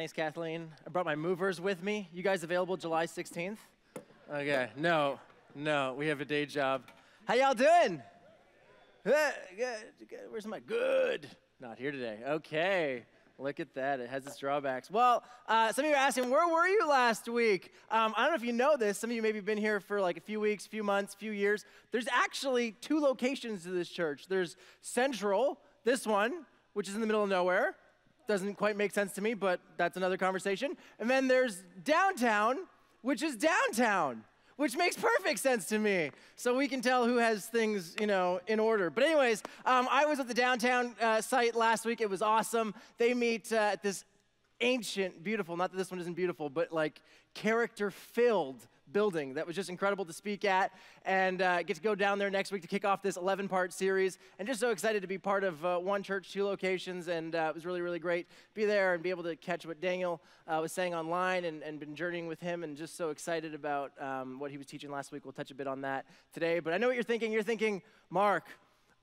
Thanks, Kathleen. I brought my movers with me. You guys available July 16th? Okay, no, we have a day job. How y'all doing? Good. Where's my good? Not here today. Okay, look at that. It has its drawbacks. Well, some of you are asking, where were you last week? I don't know if you know this. Some of you maybe been here for like a few weeks, few months, few years. There's actually 2 locations to this church. There's Central, this one, which is in the middle of nowhere. Doesn't quite make sense to me, but that's another conversation. And then there's downtown, which is downtown, which makes perfect sense to me. So we can tell who has things, in order. But anyways, I was at the downtown site last week. It was awesome. They meet at this ancient, beautiful, not that this one isn't beautiful, but like character-filled building that was just incredible to speak at, and get to go down there next week to kick off this 11-part series, and just so excited to be part of one church, 2 locations, and it was really, really great to be there and be able to catch what Daniel was saying online and been journeying with him, and just so excited about what he was teaching last week. We'll touch a bit on that today, but I know what you're thinking. You're thinking, Mark,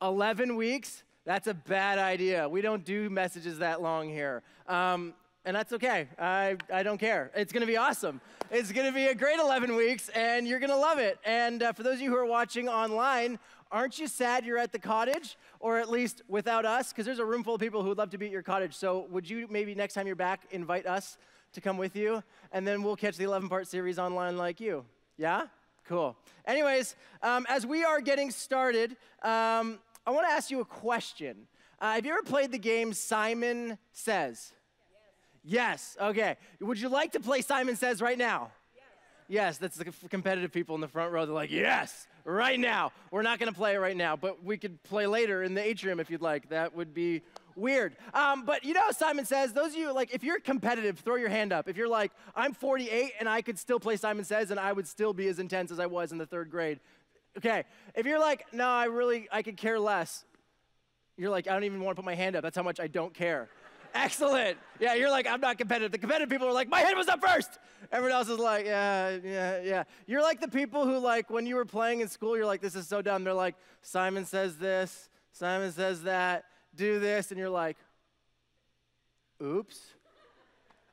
11 weeks? That's a bad idea. We don't do messages that long here. And that's okay. I don't care. It's going to be awesome. It's going to be a great 11 weeks, and you're going to love it. And for those of you who are watching online, aren't you sad you're at the cottage, or at least without us? Because there's a room full of people who would love to be at your cottage. So would you maybe next time you're back invite us to come with you, and then we'll catch the 11-part series online like you? Yeah? Cool. Anyways, as we are getting started, I want to ask you a question. Have you ever played the game Simon Says? Yes, okay. Would you like to play Simon Says right now? Yes, that's the competitive people in the front row. They're like, yes, right now. We're not going to play it right now, but we could play later in the atrium if you'd like. That would be weird. But Simon Says, those of you, like, if you're competitive, throw your hand up. If you're like, I'm 48 and I could still play Simon Says and I would still be as intense as I was in the 3rd grade. Okay, if you're like, no, I could care less. You're like, I don't even want to put my hand up. That's how much I don't care. Excellent. Yeah, you're like, I'm not competitive. The competitive people are like, my hand was up first. Everyone else is like, yeah. You're like the people who, like, when you were playing in school, you're like, this is so dumb. They're like, Simon says this, Simon says that, do this. And you're like, oops,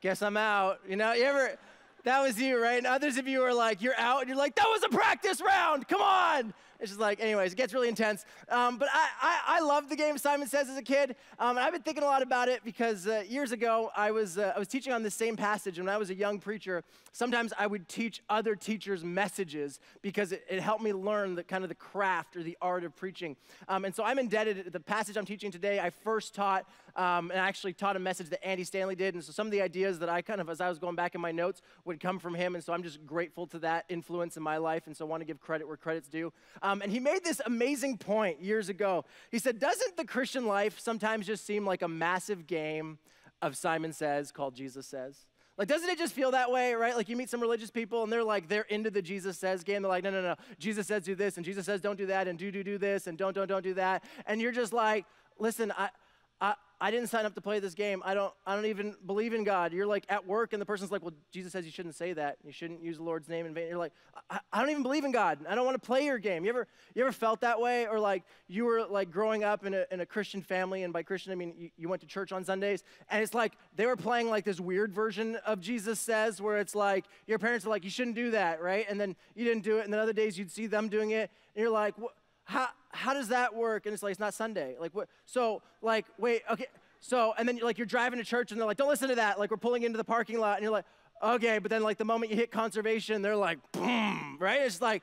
guess I'm out. That was you, right? And others of you are like, you're out, and you're like, that was a practice round. Come on. It's just like, anyways, it gets really intense. But I loved the game Simon Says as a kid. And I've been thinking a lot about it because years ago, I was teaching on this same passage. And when I was a young preacher, sometimes I would teach other teachers messages because it helped me learn the craft or the art of preaching. And so I'm indebted. The passage I'm teaching today, I first taught, and I actually taught a message that Andy Stanley did. And so some of the ideas that I as I was going back in my notes, would come from him. And so I'm just grateful to that influence in my life. And so I want to give credit where credit's due. And he made this amazing point years ago. He said, doesn't the Christian life sometimes just seem like a massive game of Simon Says called Jesus Says? Like, doesn't it just feel that way, right? Like, you meet some religious people, and they're into the Jesus Says game. They're like, no. Jesus says do this, and Jesus says don't do that, and do this, and don't do that. And you're just like, listen, I didn't sign up to play this game. I don't even believe in God. You're like at work, and the person's like, well, Jesus says you shouldn't say that. You shouldn't use the Lord's name in vain. You're like, I don't even believe in God. I don't want to play your game. You ever felt that way? Or like you were like growing up in a Christian family, and by Christian I mean you went to church on Sundays, and it's like they were playing like this weird version of Jesus Says, where it's like your parents are like, you shouldn't do that, right? And then you didn't do it, and then other days you'd see them doing it, and you're like, what? How does that work? And it's like, it's not Sunday. Like, what? So, like, wait, okay. So, and then you're driving to church, and they're like, don't listen to that. Like, we're pulling into the parking lot, and you're like, okay. But then, like, the moment you hit conservation, they're like, boom, right? It's like,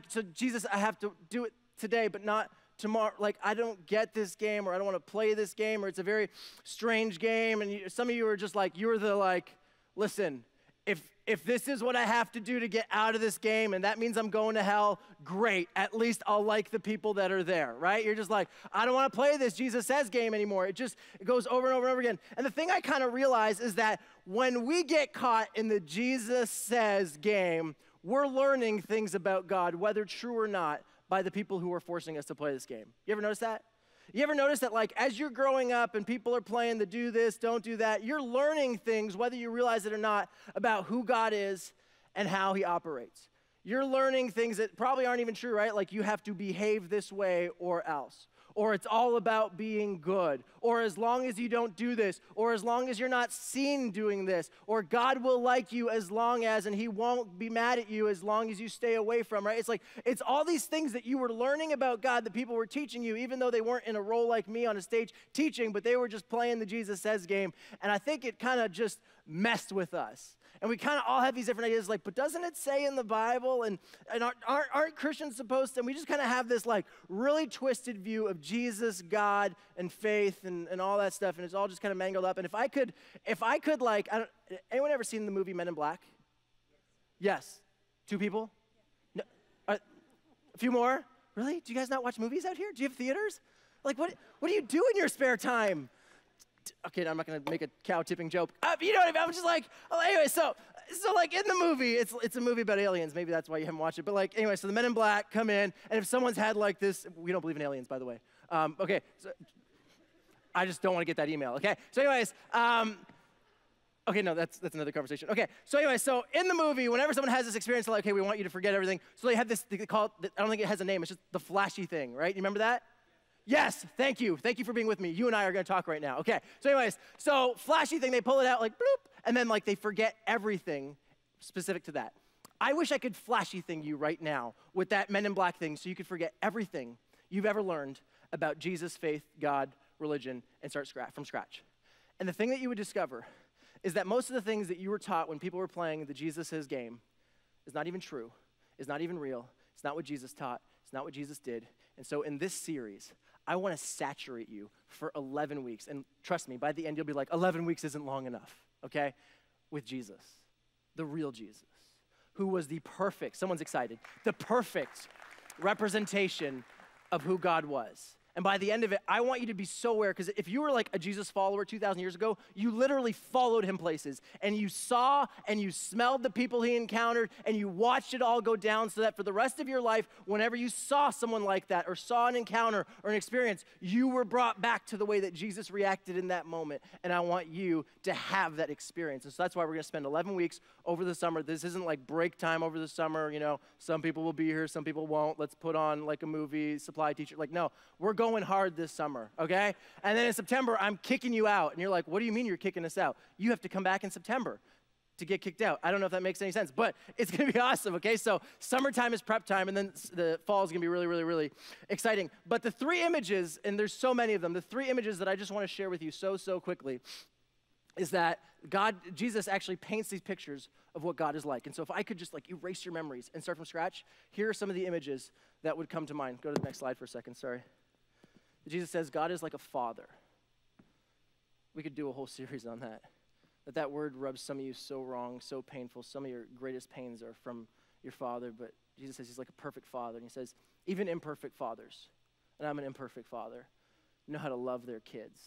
so Jesus, I have to do it today, but not tomorrow. Like, I don't get this game, or I don't want to play this game, or it's a very strange game. And some of you are just like, you're the like, listen, if this is what I have to do to get out of this game, and that means I'm going to hell, great. At least I'll like the people that are there, right? You're just like, I don't want to play this Jesus Says game anymore. It goes over and over and over again. And the thing I kind of realize is that when we get caught in the Jesus Says game, we're learning things about God, whether true or not, by the people who are forcing us to play this game. You ever notice that? You ever notice that, like, as you're growing up and people are playing the do this, don't do that, you're learning things, whether you realize it or not, about who God is and how he operates. You're learning things that probably aren't even true, right? Like, you have to behave this way or else. or it's all about being good, or as long as you don't do this, or as long as you're not seen doing this, or God will like you as long as, and he won't be mad at you as long as you stay away from, right? It's like, it's all these things that you were learning about God that people were teaching you, even though they weren't in a role like me on a stage teaching, but they were just playing the Jesus Says game. And I think it kind of just messed with us. And we kind of all have these different ideas, like, but doesn't it say in the Bible, and aren't Christians supposed to? And we just kind of have this, like, really twisted view of Jesus, God, and faith, and all that stuff, and it's all just kind of mangled up. And if I could, like, anyone ever seen the movie Men in Black? Yes. 2 people? No. A few more? Really? Do you guys not watch movies out here? Do you have theaters? Like, what do you do in your spare time? Okay, I'm not gonna make a cow tipping joke. You know what I mean? I'm just like, oh, anyway, so like in the movie, it's a movie about aliens. Maybe that's why you haven't watched it. But like, anyway, so the Men in Black come in, and if someone's had like this, we don't believe in aliens, by the way. Okay, so I just don't want to get that email. Okay, so anyways, okay, no, that's another conversation. Okay, so anyway, so in the movie, whenever someone has this experience, like, okay, we want you to forget everything. So they have this, they call it, I don't think it has a name. It's just the flashy thing, right? You remember that? Yes, thank you. Thank you for being with me. You and I are going to talk right now. Okay, so anyways, so flashy thing, they pull it out like bloop, and then like they forget everything specific to that. I wish I could flashy thing you right now with that Men in Black thing so you could forget everything you've ever learned about Jesus, faith, God, religion, and start from scratch. And the thing that you would discover is that most of the things that you were taught when people were playing the Jesus Is game is not even true, is not even real, it's not what Jesus taught, it's not what Jesus did. And so in this series, I want to saturate you for 11 weeks. And trust me, by the end, you'll be like, 11 weeks isn't long enough, okay? With Jesus, the real Jesus, who was the perfect, someone's excited, the perfect representation of who God was. And by the end of it, I want you to be so aware, because if you were like a Jesus follower 2,000 years ago, you literally followed him places, and you saw and you smelled the people he encountered, and you watched it all go down, so that for the rest of your life, whenever you saw someone like that, or saw an encounter or an experience, you were brought back to the way that Jesus reacted in that moment. And I want you to have that experience. And so that's why we're going to spend 11 weeks over the summer. This isn't like break time over the summer. You know, some people will be here, some people won't. Let's put on like a movie, supply teacher. Like, no, we're going hard this summer, okay? And then in September, I'm kicking you out. And you're like, what do you mean you're kicking us out? You have to come back in September to get kicked out. I don't know if that makes any sense, but it's gonna be awesome, okay? So summertime is prep time, and then the fall is gonna be really, really, really exciting. But the 3 images, and there's so many of them, the 3 images that I just wanna share with you so quickly is that Jesus actually paints these pictures of what God is like. And so if I could just like erase your memories and start from scratch, here are some of the images that would come to mind. Go to the next slide for a second, sorry. Jesus says God is like a father. We could do a whole series on that. That word rubs some of you so wrong, so painful. Some of your greatest pains are from your father, but Jesus says he's like a perfect father. And he says, even imperfect fathers, and I'm an imperfect father, know how to love their kids.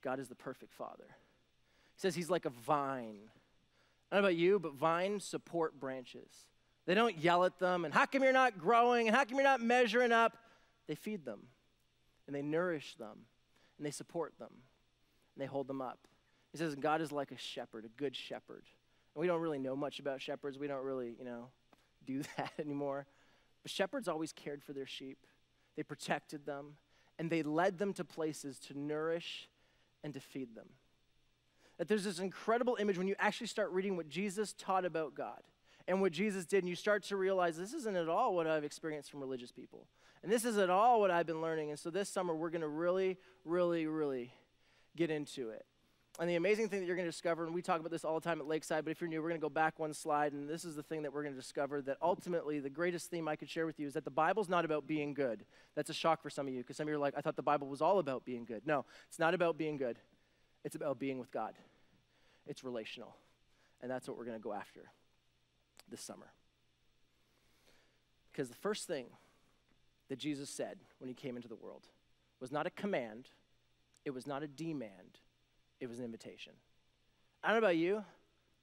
God is the perfect father. He says he's like a vine. I don't know about you, but vines support branches. They don't yell at them, and how come you're not growing, and how come you're not measuring up? They feed them, and they nourish them, and they support them, and they hold them up. He says God is like a shepherd, a good shepherd. And we don't really know much about shepherds. We don't really, do that anymore. But shepherds always cared for their sheep. They protected them, and they led them to places to nourish and to feed them. That there's this incredible image when you actually start reading what Jesus taught about God and what Jesus did, and you start to realize this isn't at all what I've experienced from religious people. And this isn't at all what I've been learning. And so this summer, we're going to really, really, really get into it. And the amazing thing that you're going to discover, and we talk about this all the time at Lakeside, but if you're new, we're going to go back one slide, and this is the thing that we're going to discover, that ultimately the greatest theme I could share with you is that the Bible's not about being good. That's a shock for some of you, because some of you are like, I thought the Bible was all about being good. No, it's not about being good. It's about being with God. It's relational, and that's what we're going to go after this summer. Because the first thing that Jesus said when he came into the world was not a command, it was not a demand, it was an invitation. I don't know about you,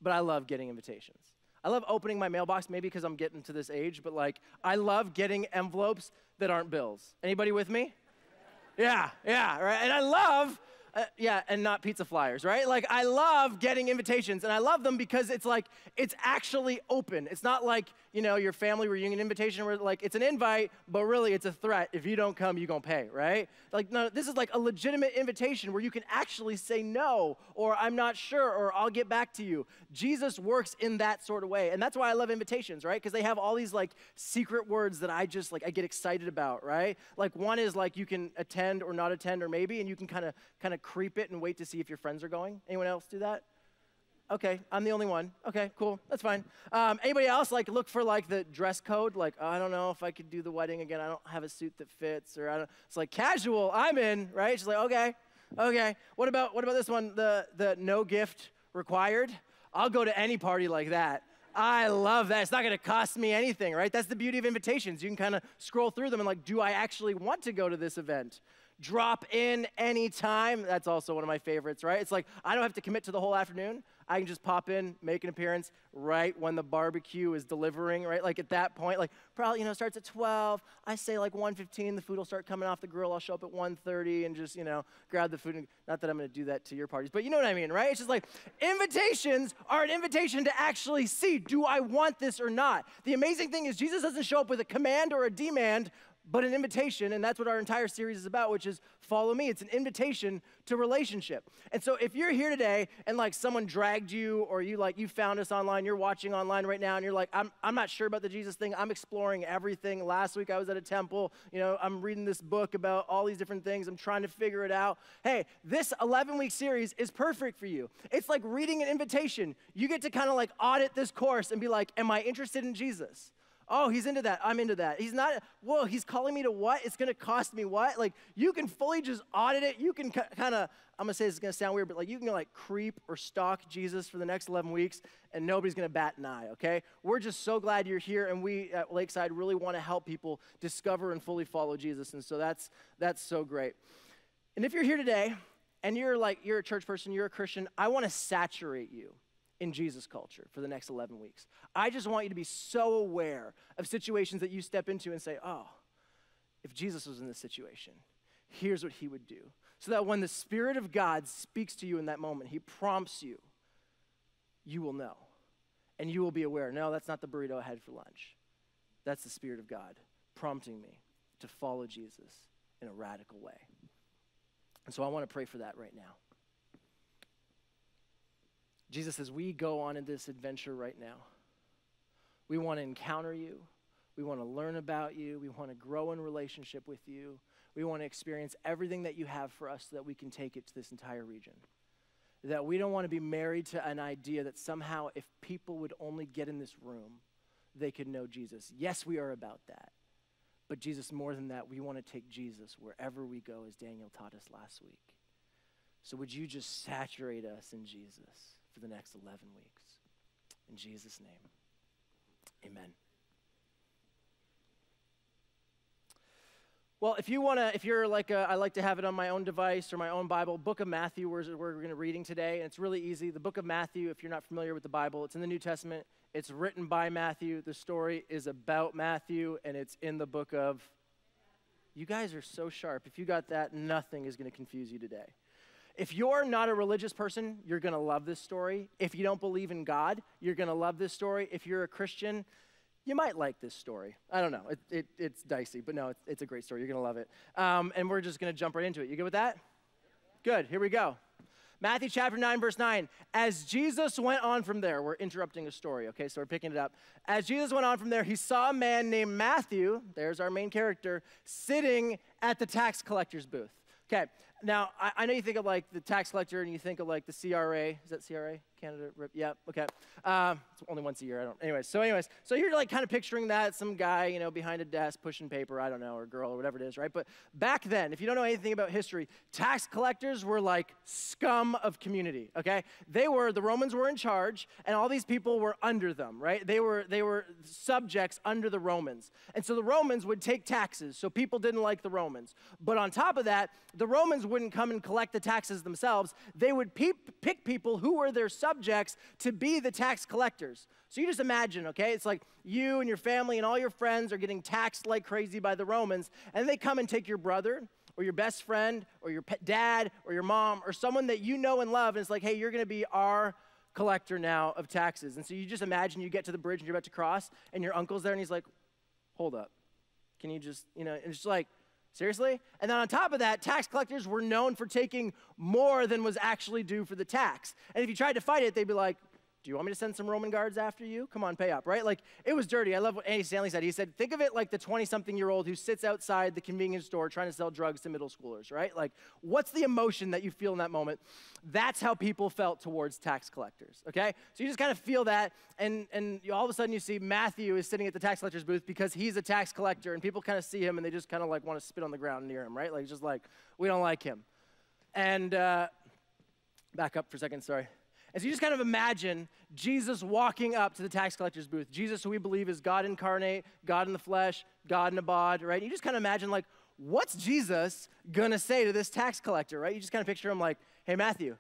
but I love getting invitations. I love opening my mailbox, maybe because I'm getting to this age, but like, I love getting envelopes that aren't bills. Anybody with me? Yeah, right? And I Yeah, and not pizza flyers, right? Like, I love getting invitations, and I love them because it's like, it's actually open. It's not like, you know, your family reunion invitation where, like, it's an invite, but really it's a threat. If you don't come, you gonna pay, right? Like, no, this is like a legitimate invitation where you can actually say no, or I'm not sure, or I'll get back to you. Jesus works in that sort of way, and that's why I love invitations, right? Because they have all these, like, secret words that I just, like, I get excited about, right? Like, one is, like, you can attend or not attend or maybe, and you can kind of creep it and wait to see if your friends are going. Anyone else do that? Okay, I'm the only one. Okay, cool, that's fine. Anybody else, like, look for, like, the dress code? Like, oh, I don't know if I could do the wedding again. I don't have a suit that fits, or I don't. It's like casual. I'm in, right? She's like, okay. What about this one? The no gift required. I'll go to any party like that. I love that. It's not going to cost me anything, right? That's the beauty of invitations. You can kind of scroll through them and, like, do I actually want to go to this event? Drop in anytime. That's also one of my favorites, right? It's like, I don't have to commit to the whole afternoon. I can just pop in, make an appearance right when the barbecue is delivering, right? Like, at that point, like, probably, you know, starts at 12. I say, like, 1:15, the food will start coming off the grill. I'll show up at 1:30 and just, you know, grab the food. And, not that I'm going to do that to your parties, but you know what I mean, right? It's just like, invitations are an invitation to actually see, do I want this or not? The amazing thing is Jesus doesn't show up with a command or a demand, but an invitation, and that's what our entire series is about, which is follow me. It's an invitation to relationship. And so if you're here today and, like, someone dragged you, or you found us online, you're watching online right now, and you're like, I'm not sure about the Jesus thing. I'm exploring everything. Last week I was at a temple. You know, I'm reading this book about all these different things. I'm trying to figure it out. Hey, this 11-week series is perfect for you. It's like reading an invitation. You get to kind of, like, audit this course and be like, am I interested in Jesus? Oh, he's into that. I'm into that. He's not, whoa, he's calling me to what? It's going to cost me what? Like, you can fully just audit it. You can kind of, I'm going to say this is going to sound weird, but, like, you can, like, creep or stalk Jesus for the next 11 weeks, and nobody's going to bat an eye, okay? We're just so glad you're here, and we at Lakeside really want to help people discover and fully follow Jesus, and so that's so great. And if you're here today, and you're a church person, you're a Christian, I want to saturate you in Jesus culture for the next 11 weeks. I just want you to be so aware of situations that you step into and say, oh, if Jesus was in this situation, here's what he would do. So that when the Spirit of God speaks to you in that moment, he prompts you, you will know. And you will be aware, no, that's not the burrito I had for lunch. That's the Spirit of God prompting me to follow Jesus in a radical way. And so I want to pray for that right now. Jesus, as we go on in this adventure right now, we want to encounter you. We want to learn about you. We want to grow in relationship with you. We want to experience everything that you have for us so that we can take it to this entire region. That we don't want to be married to an idea that somehow if people would only get in this room, they could know Jesus. Yes, we are about that. But Jesus, more than that, we want to take Jesus wherever we go, as Daniel taught us last week. So would you just saturate us in Jesus for the next 11 weeks? In Jesus' name, amen. Well, if you're like, I like to have it on my own device or my own Bible, Book of Matthew, we're going to reading today, and it's really easy. The Book of Matthew, if you're not familiar with the Bible, it's in the New Testament. It's written by Matthew. The story is about Matthew, and it's in the book of, you guys are so sharp. If you got that, nothing is going to confuse you today. If you're not a religious person, you're going to love this story. If you don't believe in God, you're going to love this story. If you're a Christian, you might like this story. I don't know. It's dicey, but no, it's a great story. You're going to love it. And we're just going to jump right into it. You good with that? Good. Here we go. Matthew chapter 9, verse 9. As Jesus went on from there, we're interrupting a story, okay? So we're picking it up. As Jesus went on from there, he saw a man named Matthew, there's our main character, sitting at the tax collector's booth. Okay, now, I know you think of, like, the tax collector and you think of, like, the CRA. Is that CRA? Canada? Yep, okay. It's only once a year. Anyways, so you're, like, kind of picturing that, some guy, you know, behind a desk pushing paper, I don't know, or girl or whatever it is, right? But back then, if you don't know anything about history, tax collectors were like scum of community, okay? The Romans were in charge, and all these people were under them, right? They were subjects under the Romans. And so the Romans would take taxes, so people didn't like the Romans. But on top of that, the Romans wouldn't come and collect the taxes themselves. They would pick people who were their subjects to be the tax collectors. So you just imagine, okay? It's like you and your family and all your friends are getting taxed like crazy by the Romans, and they come and take your brother or your best friend or your dad or your mom or someone that you know and love, and it's like, hey, you're going to be our collector now of taxes. And so you just imagine you get to the bridge and you're about to cross, and your uncle's there, and he's like, hold up. Can you just, and it's just like, seriously? And then on top of that, tax collectors were known for taking more than was actually due for the tax. And if you tried to fight it, they'd be like, do you want me to send some Roman guards after you? Come on, pay up, right? Like, it was dirty. I love what Andy Stanley said. He said, think of it like the 20-something-year-old who sits outside the convenience store trying to sell drugs to middle schoolers, right? Like, what's the emotion that you feel in that moment? That's how people felt towards tax collectors, okay? So you just kind of feel that, and all of a sudden you see Matthew is sitting at the tax collector's booth because he's a tax collector, and people kind of see him, and they just kind of like want to spit on the ground near him, right? Like, just like, we don't like him. And back up for a second, sorry. And so you just kind of imagine Jesus walking up to the tax collector's booth. Jesus, who we believe is God incarnate, God in the flesh, God in a bod, right? You just kind of imagine, like, what's Jesus going to say to this tax collector, right? You just kind of picture him like, hey, Matthew,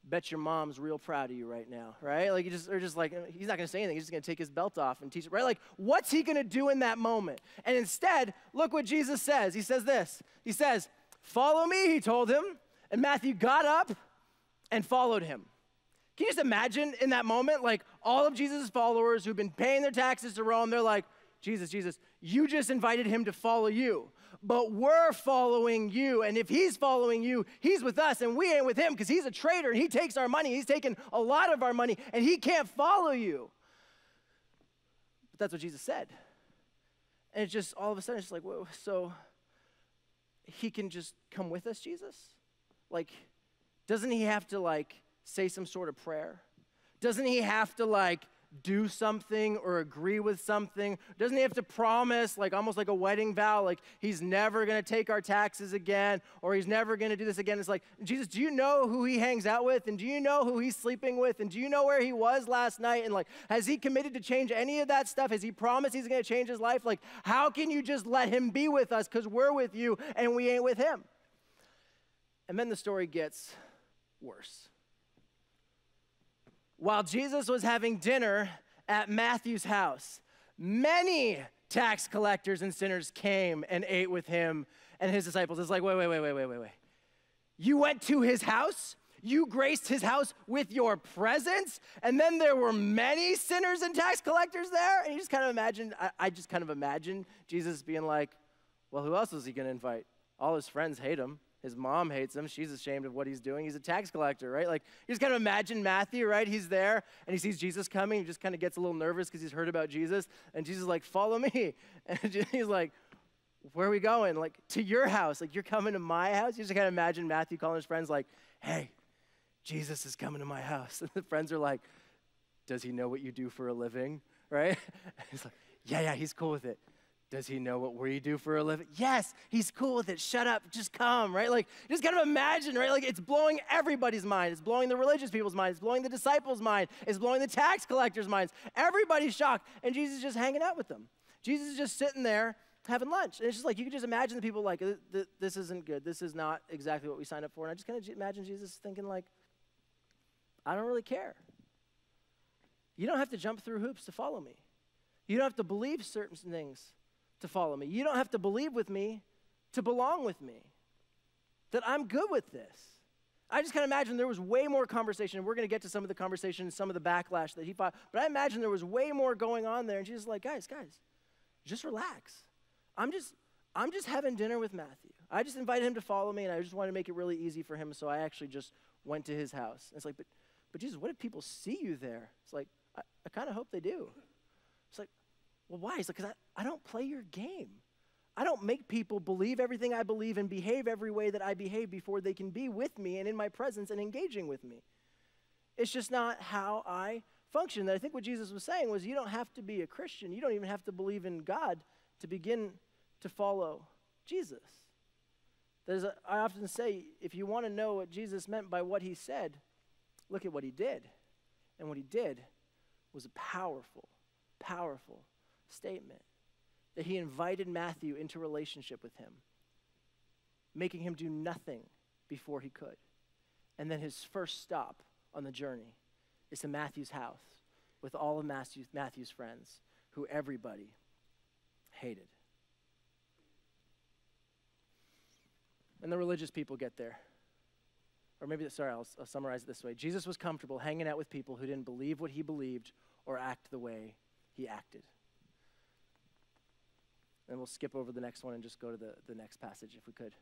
bet your mom's real proud of you right now, right? Like, he's not going to say anything. He's just going to take his belt off and teach it, right? Like, what's he going to do in that moment? And instead, look what Jesus says. He says this. He says, follow me, he told him. And Matthew got up and followed him. Can you just imagine in that moment, like, all of Jesus' followers who've been paying their taxes to Rome, they're like, Jesus, you just invited him to follow you, but we're following you, and if he's following you, he's with us, and we ain't with him because he's a traitor, and he takes our money. He's taken a lot of our money, and he can't follow you. But that's what Jesus said. And it's just, all of a sudden, it's just like, whoa, so he can just come with us, Jesus? Like, doesn't he have to, like, say some sort of prayer? Doesn't he have to, like, do something or agree with something? Doesn't he have to promise, like, almost like a wedding vow, like he's never going to take our taxes again, or he's never going to do this again? It's like, Jesus, do you know who he hangs out with? And do you know who he's sleeping with? And do you know where he was last night? And, like, has he committed to change any of that stuff? Has he promised he's going to change his life? Like, how can you just let him be with us because we're with you and we ain't with him? And then the story gets worse. While Jesus was having dinner at Matthew's house, many tax collectors and sinners came and ate with him and his disciples. It's like, wait. You went to his house? You graced his house with your presence? And then there were many sinners and tax collectors there? And you just kind of imagine, I just kind of imagine Jesus being like, well, who else is he going to invite? All his friends hate him. His mom hates him. She's ashamed of what he's doing. He's a tax collector, right? Like, you just kind of imagine Matthew, right? He's there, and he sees Jesus coming. He just kind of gets a little nervous because he's heard about Jesus. And Jesus is like, follow me. And he's like, where are we going? Like, to your house. Like, you're coming to my house? You just kind of imagine Matthew calling his friends like, hey, Jesus is coming to my house. And the friends are like, does he know what you do for a living, right? He's like, yeah, he's cool with it. Does he know what we do for a living? Yes, he's cool with it. Shut up, just come, right? Like, just kind of imagine, right? Like, it's blowing everybody's mind. It's blowing the religious people's minds. It's blowing the disciples' mind. It's blowing the tax collectors' minds. Everybody's shocked, and Jesus is just hanging out with them. Jesus is just sitting there having lunch. And it's just like, you can just imagine the people like, this isn't good. This is not exactly what we signed up for. And I just kind of imagine Jesus thinking like, I don't really care. You don't have to jump through hoops to follow me. You don't have to believe certain things to follow me. You don't have to believe with me to belong with me. That I'm good with this. I just kind of imagine there was way more conversation, and we're going to get to some of the conversation, some of the backlash that he fought, but I imagine there was way more going on there, and Jesus is like, guys, just relax. I'm just having dinner with Matthew. I just invited him to follow me, and I just wanted to make it really easy for him, so I actually just went to his house. And it's like, but Jesus, what if people see you there? It's like, I kind of hope they do. It's like, well, why? It's like, because I don't play your game. I don't make people believe everything I believe and behave every way that I behave before they can be with me and in my presence and engaging with me. It's just not how I function. And I think what Jesus was saying was, you don't have to be a Christian. You don't even have to believe in God to begin to follow Jesus. I often say, if you want to know what Jesus meant by what he said, look at what he did. And what he did was a powerful, powerful statement. That he invited Matthew into relationship with him, making him do nothing before he could. And then his first stop on the journey is to Matthew's house with all of Matthew's friends, who everybody hated. And the religious people get there. Or maybe, sorry, I'll summarize it this way. Jesus was comfortable hanging out with people who didn't believe what he believed or act the way he acted. And we'll skip over the next one and just go to the next passage if we could.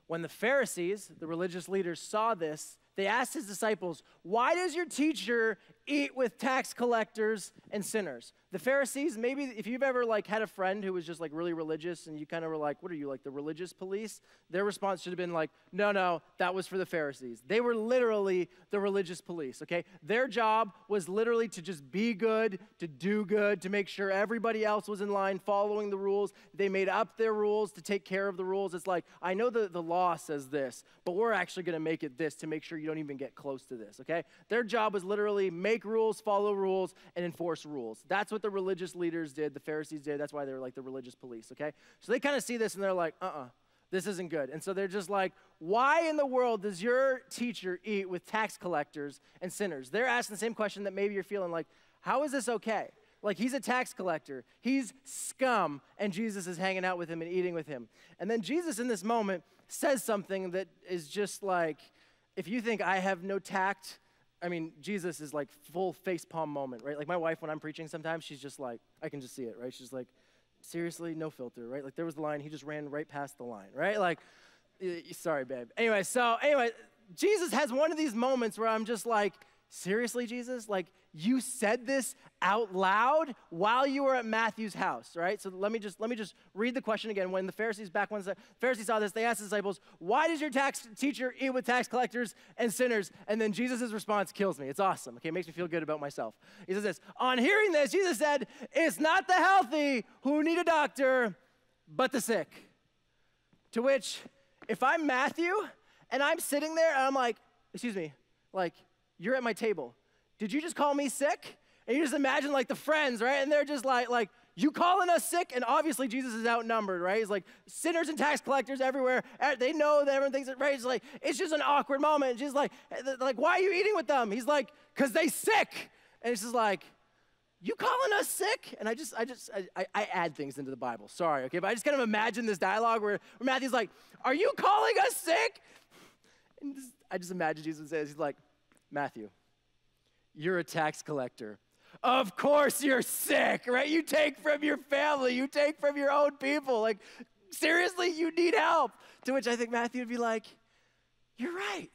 When the Pharisees, the religious leaders, saw this, they asked his disciples, "Why does your teacher eat with tax collectors and sinners?" The Pharisees, maybe if you've ever had a friend who was just really religious and you kind of were like, "What are you, like the religious police?" Their response should have been like, no, that was for the Pharisees. They were literally the religious police, okay? Their job was literally to just be good, to do good, to make sure everybody else was in line following the rules. They made up their rules to take care of the rules. It's like, I know the law says this, but we're actually going to make it this to make sure you don't even get close to this, okay? Their job was literally make rules, follow rules, and enforce rules. That's what the religious leaders did, the Pharisees did. That's why they were like the religious police, okay? So they kind of see this and they're like, this isn't good. And so they're just like, why in the world does your teacher eat with tax collectors and sinners? They're asking the same question that maybe you're feeling like, how is this okay? Like, he's a tax collector. He's scum, and Jesus is hanging out with him and eating with him. And then Jesus in this moment says something that is just like, if you think I have no tact, I mean, Jesus is like full facepalm moment, right? Like my wife, when I'm preaching sometimes, she's just like, I can just see it, right? She's like, seriously, no filter, right? Like there was the line, he just ran right past the line, right? Like, sorry, babe. Anyway, Jesus has one of these moments where I'm just like, seriously, Jesus? Like, you said this out loud while you were at Matthew's house, right? So let me just read the question again. When the Pharisees saw this, they asked the disciples, "Why does your tax teacher eat with tax collectors and sinners?" And then Jesus' response kills me. It's awesome. Okay, it makes me feel good about myself. He says this, "On hearing this, Jesus said, 'It's not the healthy who need a doctor, but the sick.'" To which, if I'm Matthew and I'm sitting there and I'm like, excuse me, like, you're at my table. Did you just call me sick? And you just imagine the friends, right? And they're just like, you calling us sick? And obviously Jesus is outnumbered, right? He's like, sinners and tax collectors everywhere. They know that everyone thinks it, right? It's like, it's just an awkward moment. And she's like, why are you eating with them? He's like, because they sick. And it's just like, you calling us sick? And I add things into the Bible. Sorry, okay? But I just kind of imagine this dialogue where Matthew's like, are you calling us sick? And I just imagine Jesus says, he's like, Matthew, you're a tax collector. Of course you're sick, right? You take from your family. You take from your own people. Like, seriously, you need help. To which I think Matthew would be like, you're right.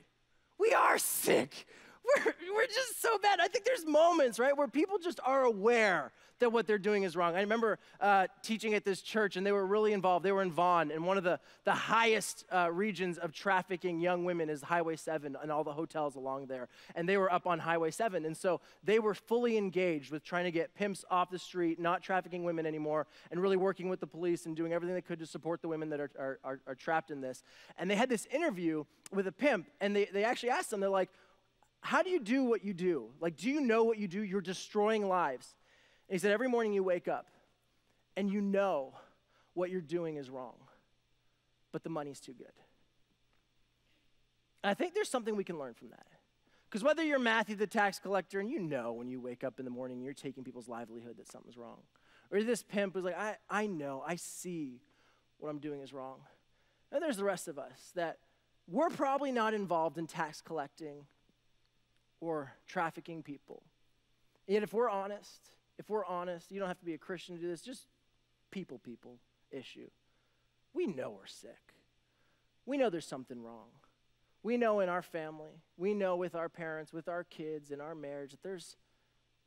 We are sick. We're just so bad. I think there's moments, right, where people just are aware that what they're doing is wrong. I remember teaching at this church, and they were really involved. They were in Vaughan, and one of the highest regions of trafficking young women is Highway 7 and all the hotels along there. And they were up on Highway 7, and so they were fully engaged with trying to get pimps off the street, not trafficking women anymore, and really working with the police and doing everything they could to support the women that are trapped in this. And they had this interview with a pimp, and they actually asked them, they're like, how do you do what you do? Like, do you know what you do? You're destroying lives. And he said, every morning you wake up and you know what you're doing is wrong, but the money's too good. And I think there's something we can learn from that. Because whether you're Matthew the tax collector and you know when you wake up in the morning you're taking people's livelihood that something's wrong, or this pimp who's like, I know, I see what I'm doing is wrong. And there's the rest of us that we're probably not involved in tax collecting or trafficking people. And yet if we're honest, you don't have to be a Christian to do this, just people issue. We know we're sick. We know there's something wrong. We know in our family, we know with our parents, with our kids, in our marriage, that there's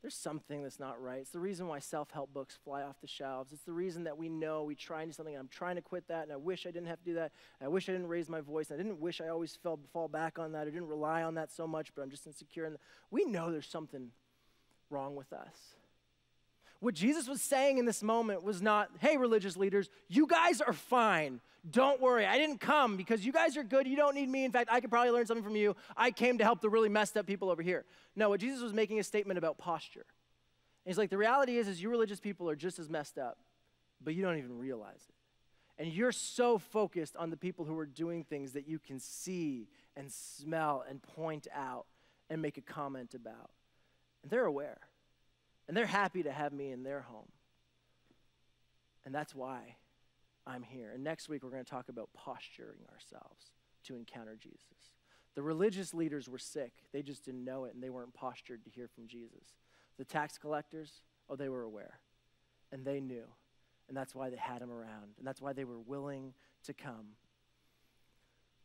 something that's not right. It's the reason why self-help books fly off the shelves. It's the reason that we know we try and do something, and I'm trying to quit that, and I wish I didn't have to do that, and I wish I didn't raise my voice, and I didn't wish I always fall back on that, I didn't rely on that so much, but I'm just insecure. And we know there's something wrong with us. What Jesus was saying in this moment was not, hey, religious leaders, you guys are fine. Don't worry. I didn't come because you guys are good. You don't need me. In fact, I could probably learn something from you. I came to help the really messed up people over here. No, what Jesus was making a statement about posture. And he's like, the reality is you religious people are just as messed up, but you don't even realize it. And you're so focused on the people who are doing things that you can see and smell and point out and make a comment about. And they're aware. And they're happy to have me in their home. And that's why I'm here. And next week, we're going to talk about posturing ourselves to encounter Jesus. The religious leaders were sick. They just didn't know it, and they weren't postured to hear from Jesus. The tax collectors, they were aware, and they knew. And that's why they had him around, and that's why they were willing to come.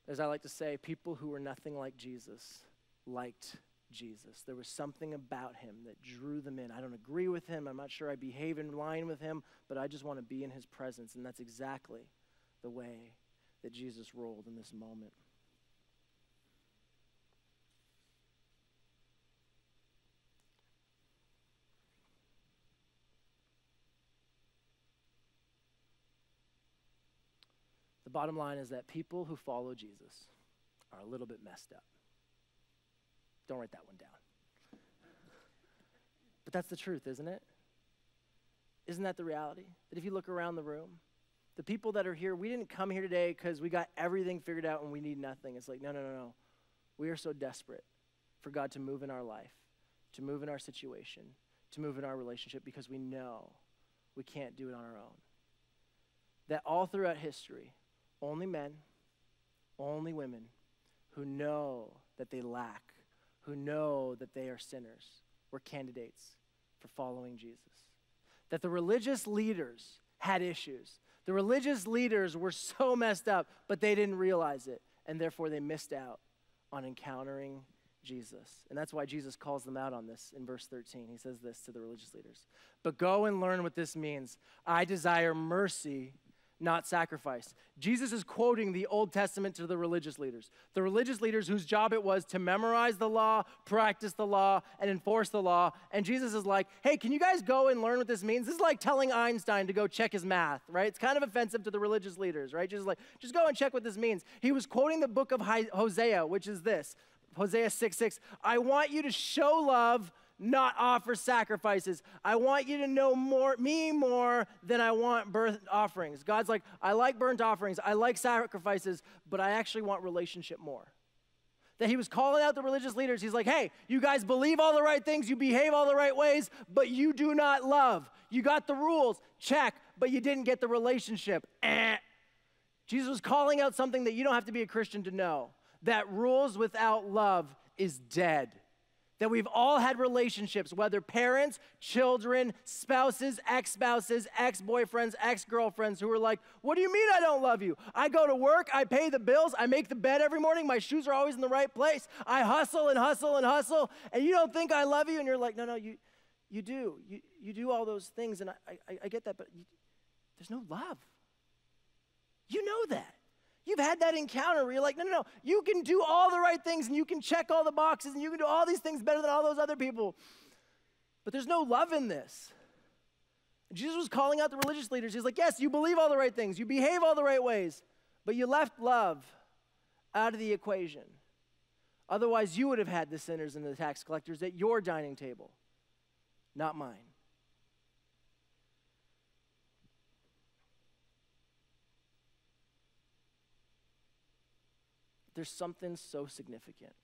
As I like to say, people who were nothing like Jesus liked Jesus. There was something about him that drew them in. I don't agree with him. I'm not sure I behave in line with him, but I just want to be in his presence, and that's exactly the way that Jesus rolled in this moment. The bottom line is that people who follow Jesus are a little bit messed up. Don't write that one down. But that's the truth, isn't it? Isn't that the reality? That if you look around the room, the people that are here, we didn't come here today because we got everything figured out and we need nothing. It's like, no. We are so desperate for God to move in our life, to move in our situation, to move in our relationship, because we know we can't do it on our own. That all throughout history, only men, only women who know that they lack, who know that they are sinners, were candidates for following Jesus. That the religious leaders had issues. The religious leaders were so messed up, but they didn't realize it, and therefore they missed out on encountering Jesus. And that's why Jesus calls them out on this in verse 13. He says this to the religious leaders: "But go and learn what this means. I desire mercy, not sacrifice." Jesus is quoting the Old Testament to the religious leaders whose job it was to memorize the law, practice the law, and enforce the law. And Jesus is like, hey, can you guys go and learn what this means? This is like telling Einstein to go check his math, right? It's kind of offensive to the religious leaders, right? Jesus is like, just go and check what this means. He was quoting the book of Hosea, which is this, Hosea 6:6. I want you to show love, not offer sacrifices. I want you to know me more than I want burnt offerings. God's like, I like burnt offerings, I like sacrifices, but I actually want relationship more. That he was calling out the religious leaders. He's like, hey, you guys believe all the right things, you behave all the right ways, but you do not love. You got the rules, check, but you didn't get the relationship. Jesus was calling out something that you don't have to be a Christian to know, that rules without love is dead. That we've all had relationships, whether parents, children, spouses, ex-spouses, ex-boyfriends, ex-girlfriends, who are like, what do you mean I don't love you? I go to work, I pay the bills, I make the bed every morning, my shoes are always in the right place, I hustle and hustle and hustle, and you don't think I love you? And you're like, no, you do. You do all those things, and I get that, but there's no love. You know that. You've had that encounter where you're like, no, you can do all the right things and you can check all the boxes and you can do all these things better than all those other people. But there's no love in this. And Jesus was calling out the religious leaders. He's like, yes, you believe all the right things. You behave all the right ways. But you left love out of the equation. Otherwise, you would have had the sinners and the tax collectors at your dining table, not mine. There's something so significant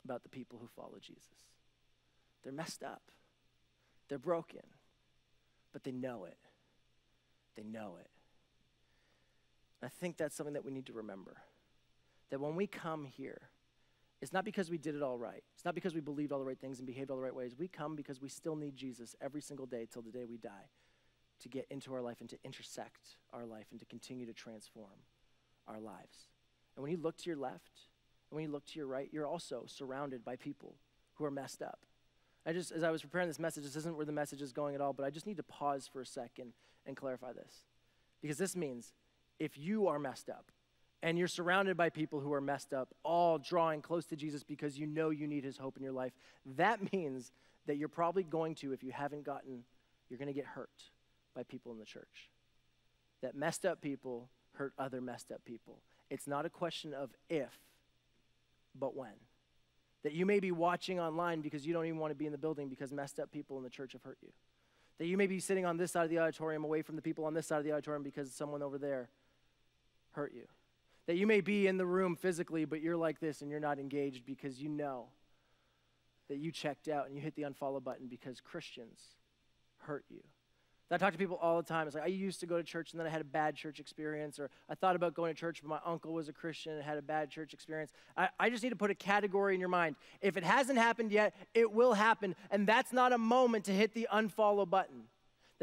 about the people who follow Jesus. They're messed up. They're broken. But they know it. They know it. I think that's something that we need to remember. That when we come here, it's not because we did it all right. It's not because we believed all the right things and behaved all the right ways. We come because we still need Jesus every single day till the day we die to get into our life and to intersect our life and to continue to transform our lives. And when you look to your left and when you look to your right, you're also surrounded by people who are messed up. As I was preparing this message, this isn't where the message is going at all, but I just need to pause for a second and clarify this. Because this means if you are messed up and you're surrounded by people who are messed up, all drawing close to Jesus because you know you need his hope in your life, that means that you're probably going to, if you haven't gotten, you're going to get hurt by people in the church. That messed up people hurt other messed up people. It's not a question of if, but when. That you may be watching online because you don't even want to be in the building because messed up people in the church have hurt you. That you may be sitting on this side of the auditorium away from the people on this side of the auditorium because someone over there hurt you. That you may be in the room physically, but you're like this and you're not engaged because you know that you checked out and you hit the unfollow button because Christians hurt you. I talk to people all the time. It's like, I used to go to church and then I had a bad church experience, or I thought about going to church, but my uncle was a Christian and had a bad church experience. I just need to put a category in your mind. If it hasn't happened yet, it will happen, and that's not a moment to hit the unfollow button.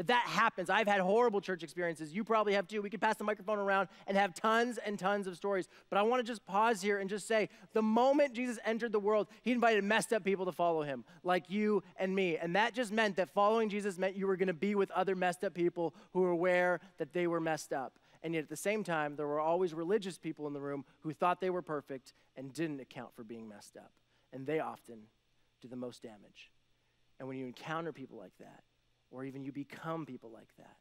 That happens. I've had horrible church experiences. You probably have too. We could pass the microphone around and have tons and tons of stories. But I want to just pause here and just say, the moment Jesus entered the world, he invited messed up people to follow him, like you and me. And that just meant that following Jesus meant you were going to be with other messed up people who were aware that they were messed up. And yet at the same time, there were always religious people in the room who thought they were perfect and didn't account for being messed up. And they often do the most damage. And when you encounter people like that, or even you become people like that,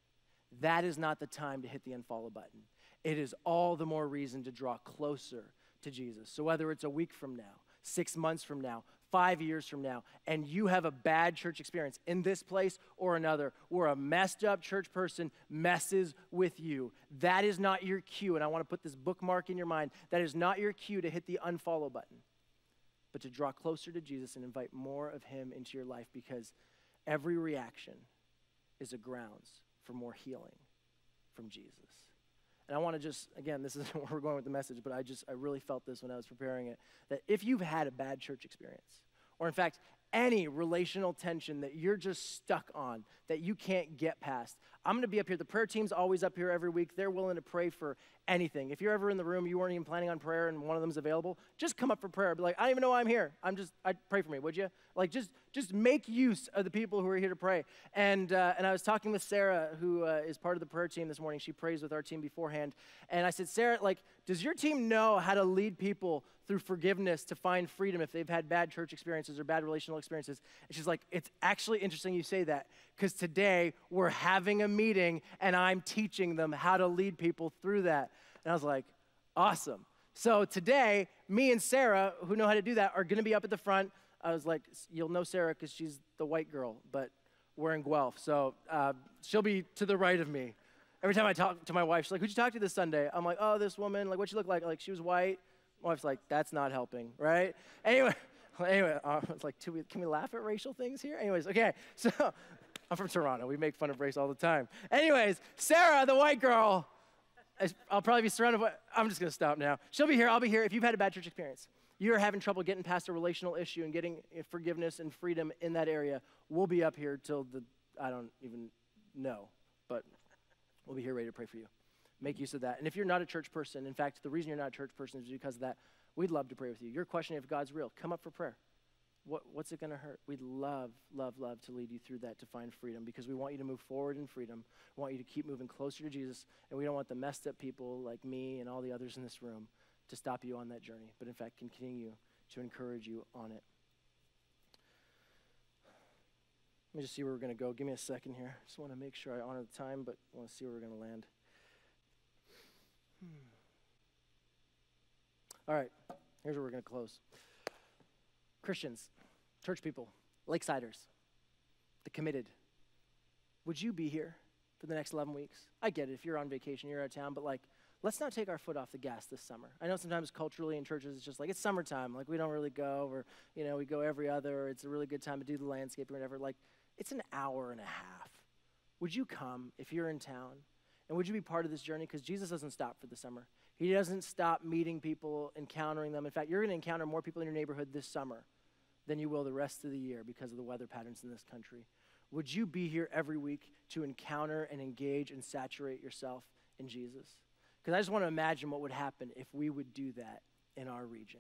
that is not the time to hit the unfollow button. It is all the more reason to draw closer to Jesus. So whether it's a week from now, 6 months from now, 5 years from now, and you have a bad church experience in this place or another, where a messed up church person messes with you, that is not your cue. And I want to put this bookmark in your mind. That is not your cue to hit the unfollow button, but to draw closer to Jesus and invite more of him into your life, because every reaction is a grounds for more healing from Jesus. And I want to just, again, this isn't where we're going with the message, but I really felt this when I was preparing it, that if you've had a bad church experience, or in fact, any relational tension that you're just stuck on, that you can't get past, I'm going to be up here. The prayer team's always up here every week. They're willing to pray for anything. If you're ever in the room, you weren't even planning on prayer, and one of them's available, just come up for prayer. Be like, I don't even know why I'm here. I pray for me, would you? Like, just make use of the people who are here to pray. And I was talking with Sarah, who is part of the prayer team this morning. She prays with our team beforehand. And I said, Sarah, like, does your team know how to lead people through forgiveness to find freedom if they've had bad church experiences or bad relational experiences? And she's like, it's actually interesting you say that, because today we're having a meeting and I'm teaching them how to lead people through that. And I was like, awesome. So today, me and Sarah, who know how to do that, are going to be up at the front. I was like, you'll know Sarah because she's the white girl, but we're in Guelph. So she'll be to the right of me. Every time I talk to my wife, she's like, who'd you talk to this Sunday? I'm like, oh, this woman. Like, what'd she look like? Like, she was white. My wife's like, that's not helping, right? Anyway, it's like, can we laugh at racial things here? Anyways, okay, so I'm from Toronto. We make fun of race all the time. Anyways, Sarah, the white girl, I'll probably be surrounded by, I'm just going to stop now. She'll be here. I'll be here. If you've had a bad church experience, you're having trouble getting past a relational issue and getting forgiveness and freedom in that area, we'll be up here till I don't even know, but we'll be here ready to pray for you. Make use of that. And if you're not a church person, in fact, the reason you're not a church person is because of that, we'd love to pray with you. You're questioning if God's real. Come up for prayer. What's it going to hurt? We'd love, love, love to lead you through that to find freedom, because we want you to move forward in freedom. We want you to keep moving closer to Jesus, and we don't want the messed up people like me and all the others in this room to stop you on that journey, but in fact, continue to encourage you on it. Let me just see where we're going to go. Give me a second here. Just want to make sure I honor the time, but I want to see where we're going to land. All right, here's where we're going to close. Christians, church people, Lakesiders, the committed, would you be here for the next 11 weeks? I get it. If you're on vacation, you're out of town, but like, let's not take our foot off the gas this summer. I know sometimes culturally in churches, it's just like, it's summertime. Like, we don't really go, or, we go every other, or it's a really good time to do the landscape or whatever. Like, it's an hour and a half. Would you come if you're in town? And would you be part of this journey? Because Jesus doesn't stop for the summer. He doesn't stop meeting people, encountering them. In fact, you're going to encounter more people in your neighborhood this summer than you will the rest of the year because of the weather patterns in this country. Would you be here every week to encounter and engage and saturate yourself in Jesus? Because I just want to imagine what would happen if we would do that in our region.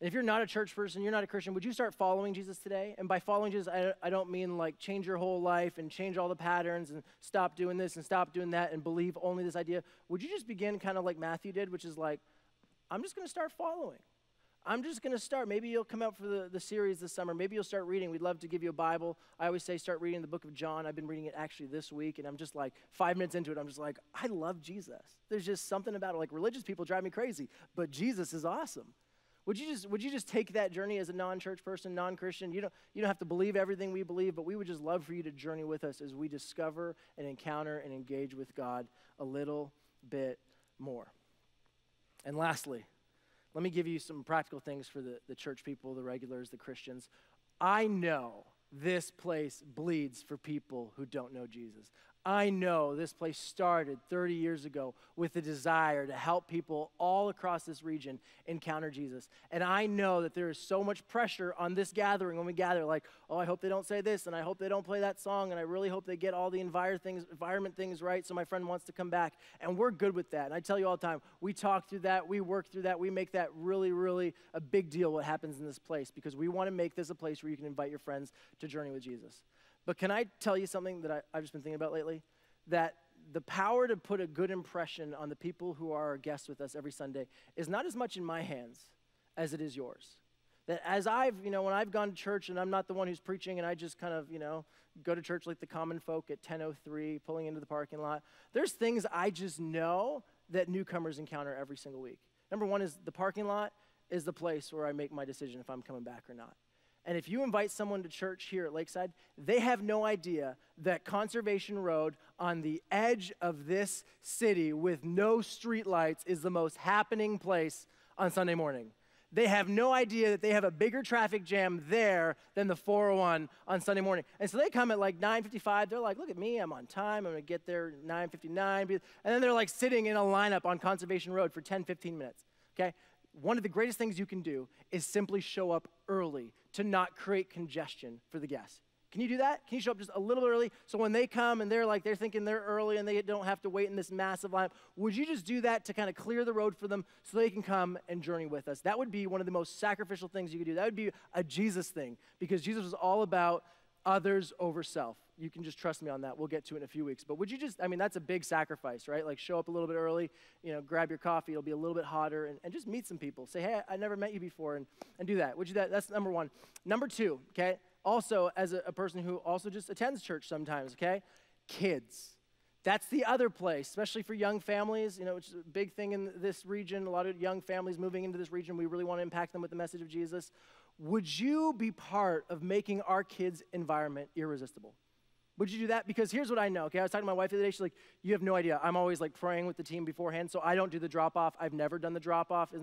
And if you're not a church person, you're not a Christian, would you start following Jesus today? And by following Jesus, I don't mean like change your whole life and change all the patterns and stop doing this and stop doing that and believe only this idea. Would you just begin kind of like Matthew did, which is like, I'm just going to start following. I'm just going to start. Maybe you'll come out for the series this summer. Maybe you'll start reading. We'd love to give you a Bible. I always say start reading the book of John. I've been reading it actually this week, and I'm just like 5 minutes into it, I'm just like, I love Jesus. There's just something about it. Like, religious people drive me crazy, but Jesus is awesome. Would you just take that journey as a non-church person, non-Christian? You don't have to believe everything we believe, but we would just love for you to journey with us as we discover and encounter and engage with God a little bit more. And lastly, let me give you some practical things for the church people, the regulars, the Christians. I know this place bleeds for people who don't know Jesus. I know this place started 30 years ago with a desire to help people all across this region encounter Jesus. And I know that there is so much pressure on this gathering when we gather, like, oh, I hope they don't say this, and I hope they don't play that song, and I really hope they get all the environment things right so my friend wants to come back. And we're good with that. And I tell you all the time, we talk through that, we work through that, we make that really, really a big deal what happens in this place, because we want to make this a place where you can invite your friends to journey with Jesus. But can I tell you something that I've just been thinking about lately? That the power to put a good impression on the people who are our guests with us every Sunday is not as much in my hands as it is yours. That as when I've gone to church and I'm not the one who's preaching and I just kind of, go to church like the common folk at 10:03, pulling into the parking lot, there's things I just know that newcomers encounter every single week. Number one is the parking lot is the place where I make my decision if I'm coming back or not. And if you invite someone to church here at Lakeside, they have no idea that Conservation Road on the edge of this city with no street lights is the most happening place on Sunday morning. They have no idea that they have a bigger traffic jam there than the 401 on Sunday morning. And so they come at like 9:55. They're like, look at me, I'm on time. I'm going to get there 9:59. And then they're like sitting in a lineup on Conservation Road for 10, 15 minutes, okay? One of the greatest things you can do is simply show up early to not create congestion for the guests. Can you do that? Can you show up just a little bit early so when they come and they're thinking they're early and they don't have to wait in this massive lineup, would you just do that to kind of clear the road for them so they can come and journey with us? That would be one of the most sacrificial things you could do. That would be a Jesus thing, because Jesus was all about others over self. You can just trust me on that. We'll get to it in a few weeks. But would you just, that's a big sacrifice, right? Like show up a little bit early, grab your coffee, it'll be a little bit hotter, and just meet some people. Say, hey, I never met you before, and do that. Would you do that? That's number one. Number two, okay? Also, as a person who also just attends church sometimes, okay? Kids. That's the other place, especially for young families, which is a big thing in this region. A lot of young families moving into this region. We really want to impact them with the message of Jesus. Would you be part of making our kids' environment irresistible? Would you do that? Because here's what I know, okay? I was talking to my wife the other day. She's like, you have no idea. I'm always like praying with the team beforehand, so I don't do the drop-off. I've never done the drop-off.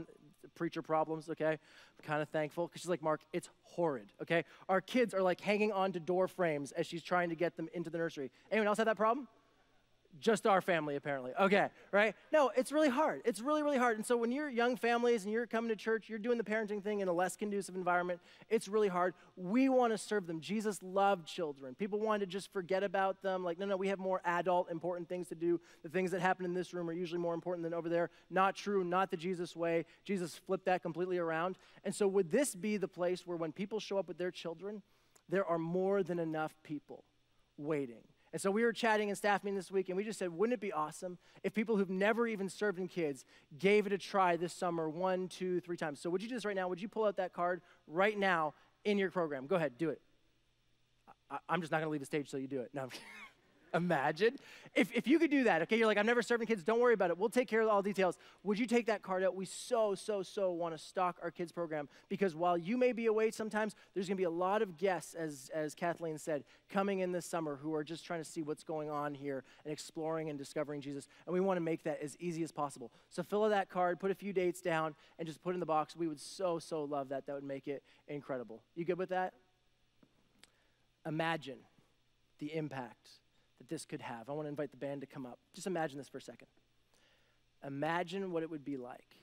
Preacher problems, okay? I'm kind of thankful, because she's like, Mark, it's horrid, okay? Our kids are like hanging on to door frames as she's trying to get them into the nursery. Anyone else have that problem? Just our family, apparently. Okay, right? No, it's really hard. It's really, really hard. And so when you're young families and you're coming to church, you're doing the parenting thing in a less conducive environment, it's really hard. We want to serve them. Jesus loved children. People wanted to just forget about them. Like, no, we have more adult, important things to do. The things that happen in this room are usually more important than over there. Not true, not the Jesus way. Jesus flipped that completely around. And so would this be the place where when people show up with their children, there are more than enough people waiting? And so we were chatting in staff meeting this week, and we just said, wouldn't it be awesome if people who've never even served in kids gave it a try this summer 1, 2, 3 times? So would you do this right now? Would you pull out that card right now in your program? Go ahead, do it. I'm just not going to leave the stage till you do it. No, I'm kidding. Imagine. If you could do that, okay, you're like, I've never served in kids, don't worry about it. We'll take care of all details. Would you take that card out? We so want to stock our kids program, because while you may be away sometimes, there's going to be a lot of guests, as Kathleen said, coming in this summer who are just trying to see what's going on here and exploring and discovering Jesus, and we want to make that as easy as possible. So fill out that card, put a few dates down, and just put it in the box. We would so love that. That would make it incredible. You good with that? Imagine the impact that this could have. I want to invite the band to come up. Just imagine this for a second. Imagine what it would be like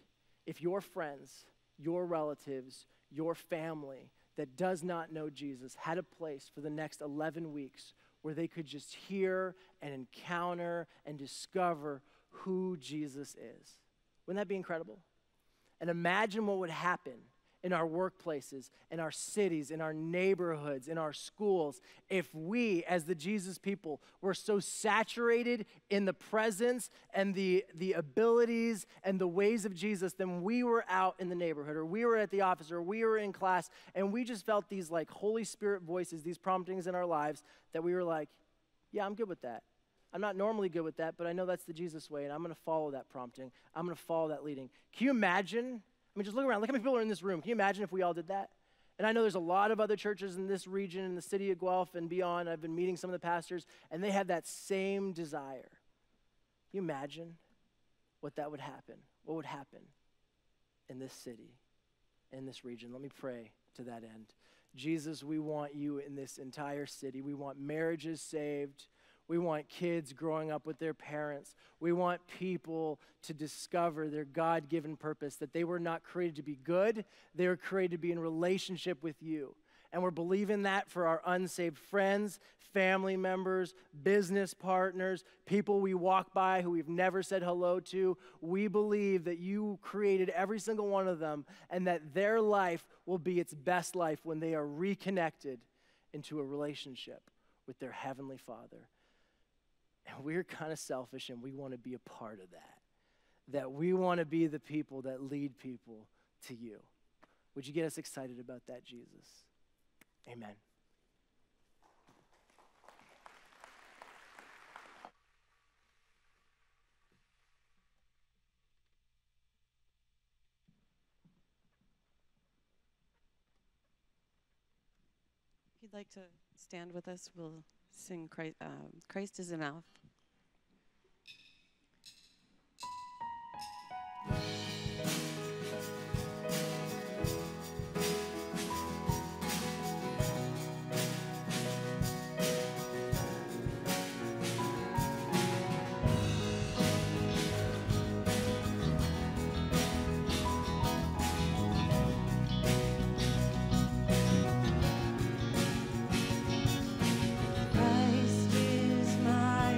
if your friends, your relatives, your family that does not know Jesus had a place for the next 11 weeks where they could just hear and encounter and discover who Jesus is. Wouldn't that be incredible? And imagine what would happen in our workplaces, in our cities, in our neighborhoods, in our schools, if we, as the Jesus people, were so saturated in the presence and the abilities and the ways of Jesus, then we were out in the neighborhood, or we were at the office, or we were in class, and we just felt these like Holy Spirit voices, these promptings in our lives, that we were like, yeah, I'm good with that. I'm not normally good with that, but I know that's the Jesus way, and I'm going to follow that prompting. I'm going to follow that leading. Can you imagine? Just look around. Look how many people are in this room. Can you imagine if we all did that? And I know there's a lot of other churches in this region, in the city of Guelph and beyond. I've been meeting some of the pastors, and they have that same desire. Can you imagine what that would happen? What would happen in this city, in this region? Let me pray to that end. Jesus, we want you in this entire city. We want marriages saved. We want kids growing up with their parents. We want people to discover their God-given purpose, that they were not created to be good, they were created to be in relationship with you. And we're believing that for our unsaved friends, family members, business partners, people we walk by who we've never said hello to. We believe that you created every single one of them and that their life will be its best life when they are reconnected into a relationship with their Heavenly Father. And we're kind of selfish and we want to be a part of that. That we want to be the people that lead people to you. Would you get us excited about that, Jesus? Amen. If you'd like to stand with us, we'll sing Christ is Enough. Christ is my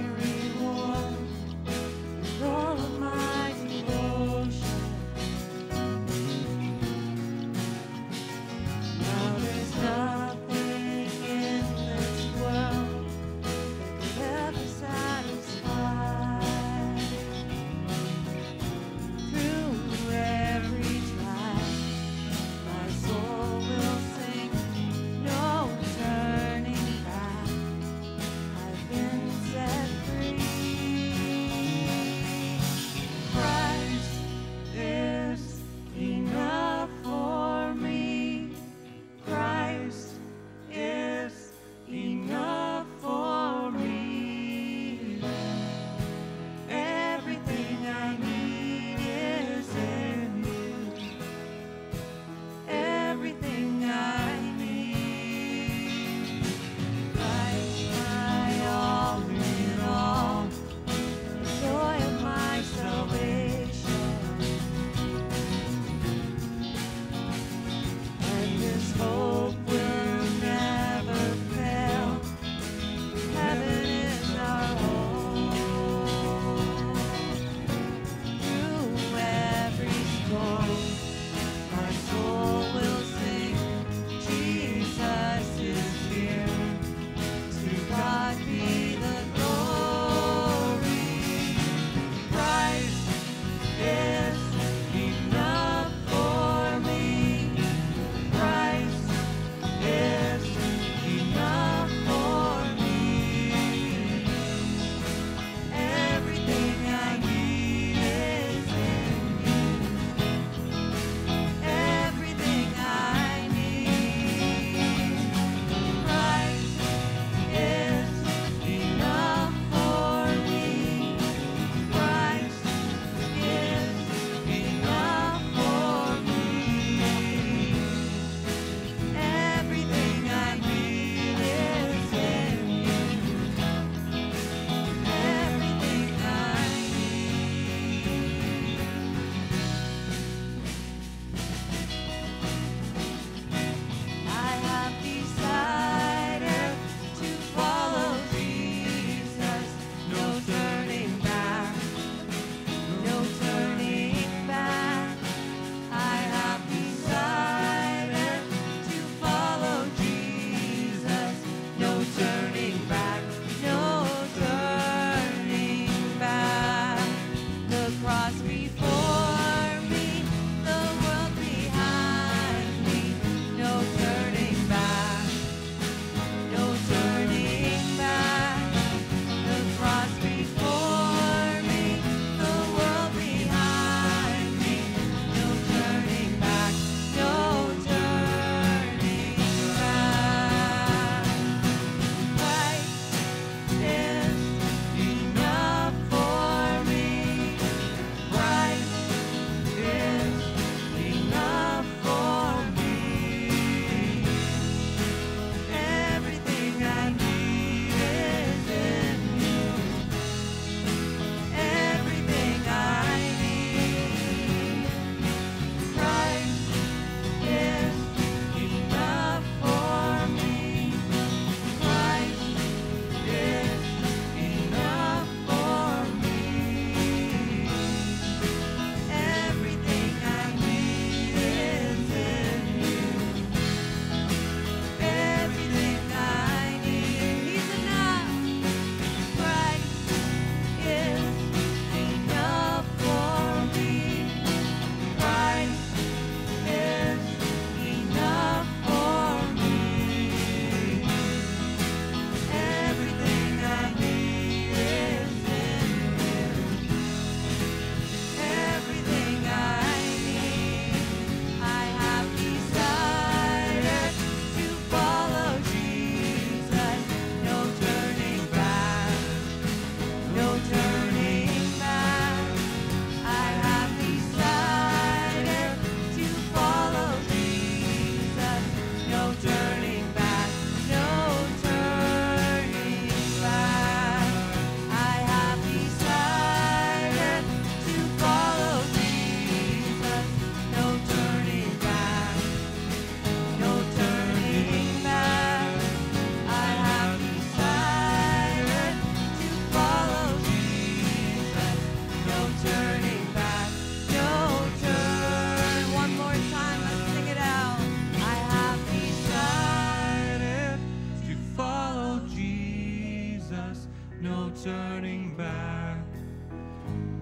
turning back,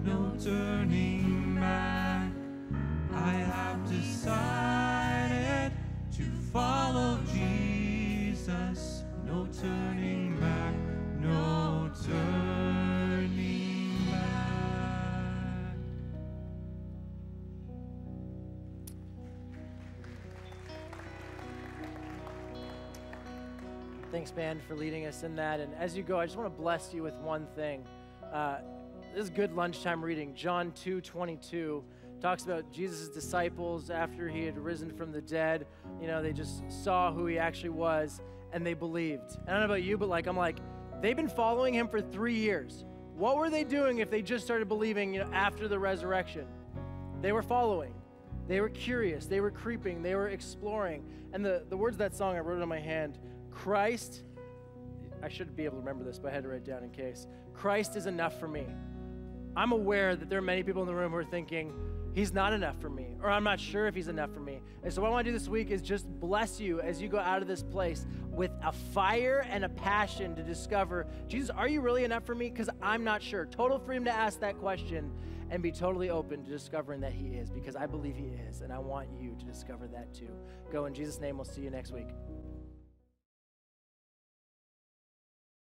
no turning back. I have decided to follow Jesus. No turning back, no turning back. Thanks, band, for leading us in that. And as you go, I just want to bless you with one thing. This is good lunchtime reading. John 2:22 talks about Jesus' disciples after he had risen from the dead. You know, they just saw who he actually was, and they believed. And I don't know about you, but I'm like, they've been following him for 3 years. What were they doing if they just started believing, after the resurrection? They were following. They were curious. They were creeping. They were exploring. And the words of that song, I wrote it on my hand. Christ, I should be able to remember this, but I had to write it down in case. Christ is enough for me. I'm aware that there are many people in the room who are thinking, he's not enough for me, or I'm not sure if he's enough for me. And so what I want to do this week is just bless you as you go out of this place with a fire and a passion to discover, Jesus, are you really enough for me? Because I'm not sure. Total freedom to ask that question and be totally open to discovering that he is, because I believe he is, and I want you to discover that too. Go in Jesus' name. We'll see you next week.